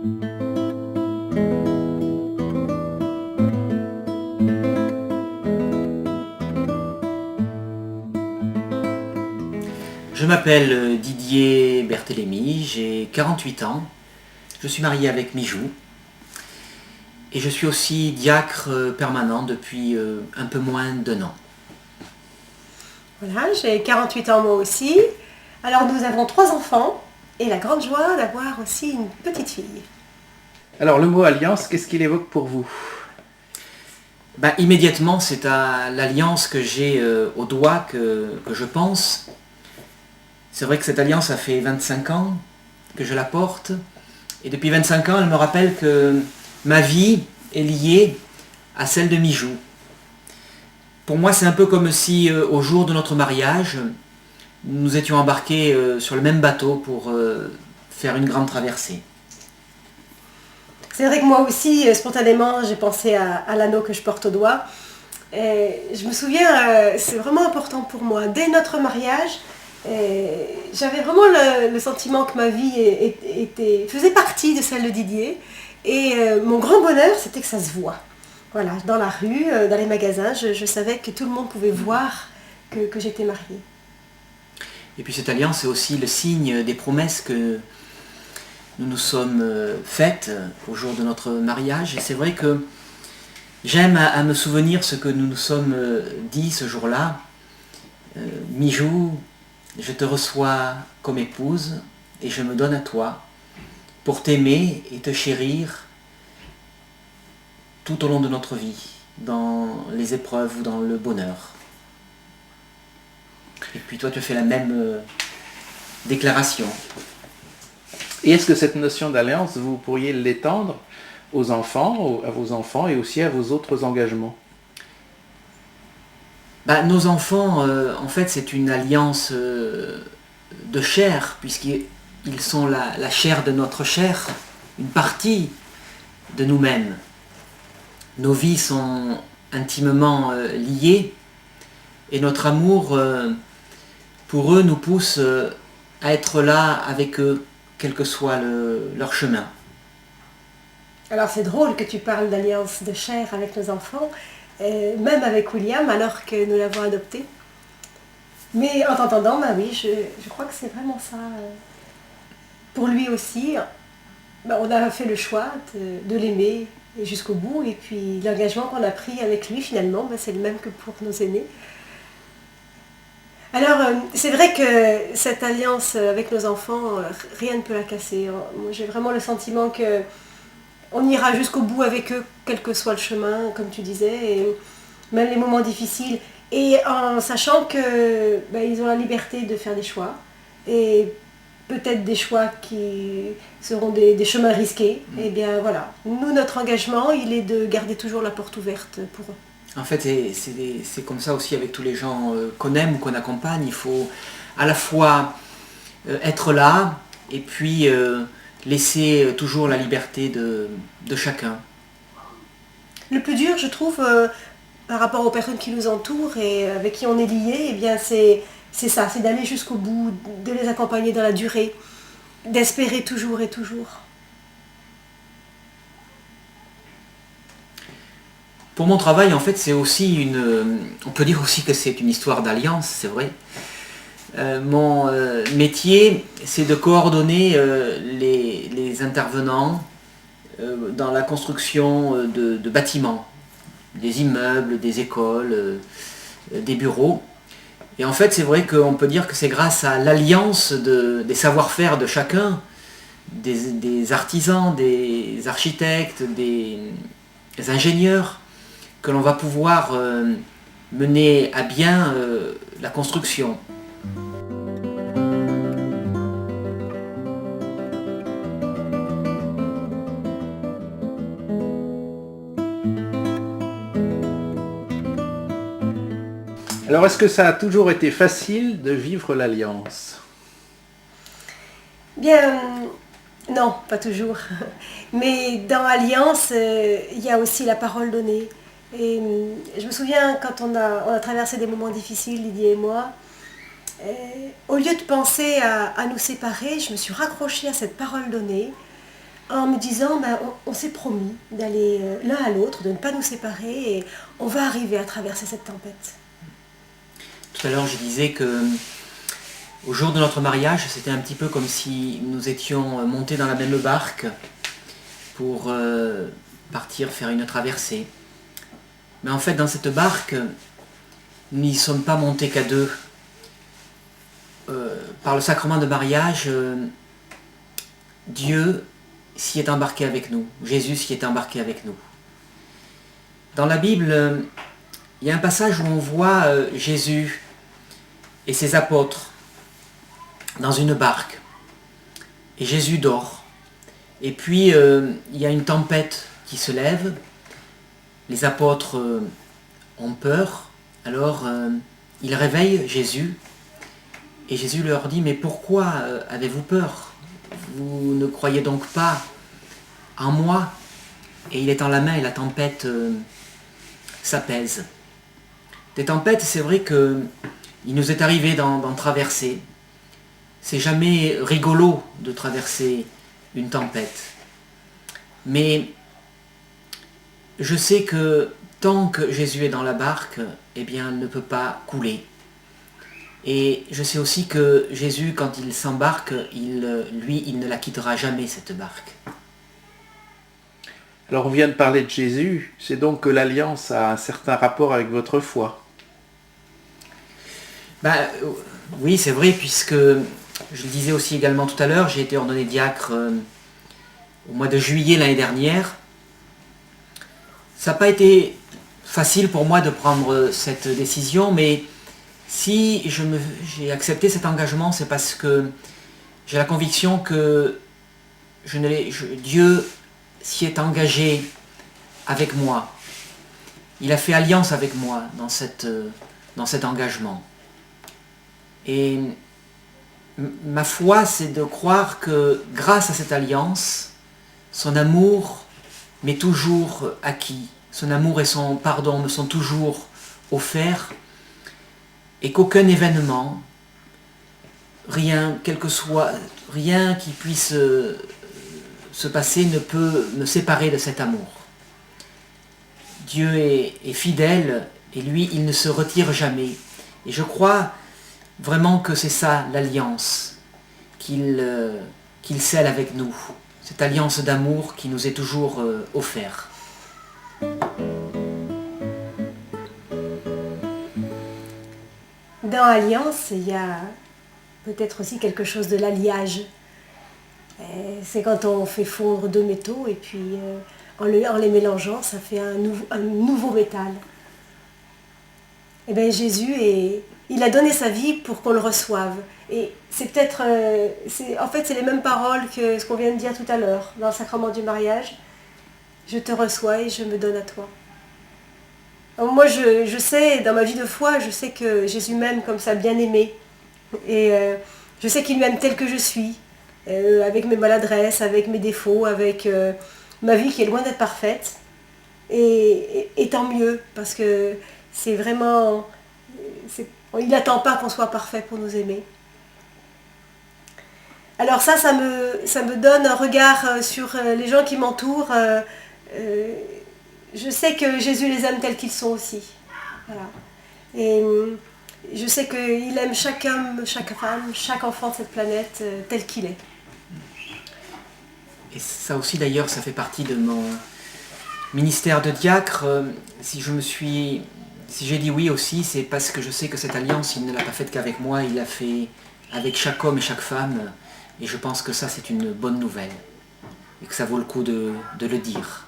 Je m'appelle Didier Berthélémy, j'ai 48 ans, je suis marié avec Mijou et je suis aussi diacre permanent depuis un peu moins d'1 an. Voilà, j'ai 48 ans moi aussi. Alors nous avons 3 enfants et la grande joie d'avoir aussi une petite fille. Alors le mot alliance, qu'est-ce qu'il évoque pour vous? Immédiatement, c'est à l'alliance que j'ai au doigt que je pense. C'est vrai que cette alliance a fait 25 ans que je la porte. Et depuis 25 ans, elle me rappelle que ma vie est liée à celle de Mijou. Pour moi, c'est un peu comme si au jour de notre mariage, nous étions embarqués sur le même bateau pour faire une grande traversée. C'est vrai que moi aussi, spontanément, j'ai pensé à l'anneau que je porte au doigt. Et je me souviens, c'est vraiment important pour moi. Dès notre mariage, j'avais vraiment le sentiment que ma vie faisait partie de celle de Didier. Et mon grand bonheur, c'était que ça se voit. Voilà, dans la rue, dans les magasins, je savais que tout le monde pouvait voir que j'étais mariée. Et puis cette alliance est aussi le signe des promesses que nous nous sommes faites au jour de notre mariage. Et c'est vrai que j'aime à me souvenir ce que nous nous sommes dit ce jour-là. Mijou, je te reçois comme épouse et je me donne à toi pour t'aimer et te chérir tout au long de notre vie, dans les épreuves ou dans le bonheur. Et puis toi, tu fais la même déclaration. Et est-ce que cette notion d'alliance, vous pourriez l'étendre aux enfants, à vos enfants et aussi à vos autres engagements? Nos enfants, en fait, c'est une alliance de chair, puisqu'ils sont la chair de notre chair, une partie de nous-mêmes. Nos vies sont intimement liées et notre amour pour eux nous pousse à être là avec eux, quel que soit leur chemin. Alors c'est drôle que tu parles d'alliance de chair avec nos enfants, même avec William, alors que nous l'avons adopté. Mais en t'entendant, oui, je crois que c'est vraiment ça. Pour lui aussi, on a fait le choix de l'aimer jusqu'au bout, et puis l'engagement qu'on a pris avec lui, finalement, c'est le même que pour nos aînés. Alors, c'est vrai que cette alliance avec nos enfants, rien ne peut la casser. Moi, j'ai vraiment le sentiment que on ira jusqu'au bout avec eux, quel que soit le chemin, comme tu disais, et même les moments difficiles. Et en sachant que ils ont la liberté de faire des choix, et peut-être des choix qui seront des chemins risqués. Et bien voilà, nous, notre engagement, il est de garder toujours la porte ouverte pour eux. En fait, c'est comme ça aussi avec tous les gens qu'on aime ou qu'on accompagne. Il faut à la fois être là et puis laisser toujours la liberté de chacun. Le plus dur, je trouve, par rapport aux personnes qui nous entourent et avec qui on est lié, c'est ça, c'est d'aller jusqu'au bout, de les accompagner dans la durée, d'espérer toujours et toujours. Pour mon travail, en fait, c'est aussi on peut dire aussi que c'est une histoire d'alliance, c'est vrai. Mon métier, c'est de coordonner les intervenants dans la construction de bâtiments, des immeubles, des écoles, des bureaux. Et en fait, c'est vrai qu'on peut dire que c'est grâce à l'alliance des savoir-faire de chacun, des artisans, des architectes, des ingénieurs, que l'on va pouvoir mener à bien la construction. Alors, est-ce que ça a toujours été facile de vivre l'alliance? Bien, non, pas toujours. Mais dans l'alliance, il y a aussi la parole donnée. Et je me souviens quand on a traversé des moments difficiles, Didier et moi, au lieu de penser à nous séparer, je me suis raccrochée à cette parole donnée en me disant, on s'est promis d'aller l'un à l'autre, de ne pas nous séparer, et on va arriver à traverser cette tempête. Tout à l'heure, je disais que au jour de notre mariage, c'était un petit peu comme si nous étions montés dans la même barque pour partir faire une traversée. Mais en fait, dans cette barque, nous n'y sommes pas montés qu'à deux. Par le sacrement de mariage, Dieu s'y est embarqué avec nous. Jésus s'y est embarqué avec nous. Dans la Bible, il y a un passage où on voit Jésus et ses apôtres dans une barque. Et Jésus dort. Et puis, il y a une tempête qui se lève. Les apôtres ont peur. Alors, ils réveillent Jésus. Et Jésus leur dit, mais pourquoi avez-vous peur? Vous ne croyez donc pas en moi? Et il étend la main et la tempête s'apaise. Des tempêtes, c'est vrai que il nous est arrivé d'en traverser. C'est jamais rigolo de traverser une tempête. Mais je sais que tant que Jésus est dans la barque, eh bien, elle ne peut pas couler. Et je sais aussi que Jésus, quand il s'embarque, il ne la quittera jamais, cette barque. Alors on vient de parler de Jésus, c'est donc que l'alliance a un certain rapport avec votre foi. Oui, c'est vrai, puisque, je le disais aussi également tout à l'heure, j'ai été ordonné diacre au mois de juillet l'année dernière. Ça n'a pas été facile pour moi de prendre cette décision, mais si j'ai accepté cet engagement, c'est parce que j'ai la conviction que Dieu s'y est engagé avec moi. Il a fait alliance avec moi dans cet engagement. Et ma foi, c'est de croire que grâce à cette alliance, son amour m'est toujours acquis. Son amour et son pardon me sont toujours offerts. Et qu'aucun événement, rien qui puisse se passer ne peut me séparer de cet amour. Dieu est fidèle et lui, il ne se retire jamais. Et je crois vraiment que c'est ça l'alliance qu'il scelle avec nous, cette alliance d'amour qui nous est toujours offerte. Dans Alliance, il y a peut-être aussi quelque chose de l'alliage. C'est quand on fait fondre deux métaux et puis en les mélangeant, ça fait un nouveau métal. Et bien Jésus, il a donné sa vie pour qu'on le reçoive. Et c'est peut-être, en fait c'est les mêmes paroles que ce qu'on vient de dire tout à l'heure dans le sacrement du mariage. Je te reçois et je me donne à toi. Alors moi je sais, dans ma vie de foi, je sais que Jésus m'aime comme ça, bien aimé. Et je sais qu'il m'aime tel que je suis, avec mes maladresses, avec mes défauts, avec ma vie qui est loin d'être parfaite. Et tant mieux, parce que c'est vraiment... il n'attend pas qu'on soit parfait pour nous aimer. Alors ça me donne un regard sur les gens qui m'entourent. Je sais que Jésus les aime tels qu'ils sont aussi. Voilà. Et je sais qu'il aime chaque homme, chaque femme, chaque enfant de cette planète tel qu'il est. Et ça aussi d'ailleurs, ça fait partie de mon ministère de diacre. Si j'ai dit oui aussi, c'est parce que je sais que cette alliance, il ne l'a pas faite qu'avec moi, il l'a fait avec chaque homme et chaque femme. Et je pense que ça, c'est une bonne nouvelle. Et que ça vaut le coup de le dire.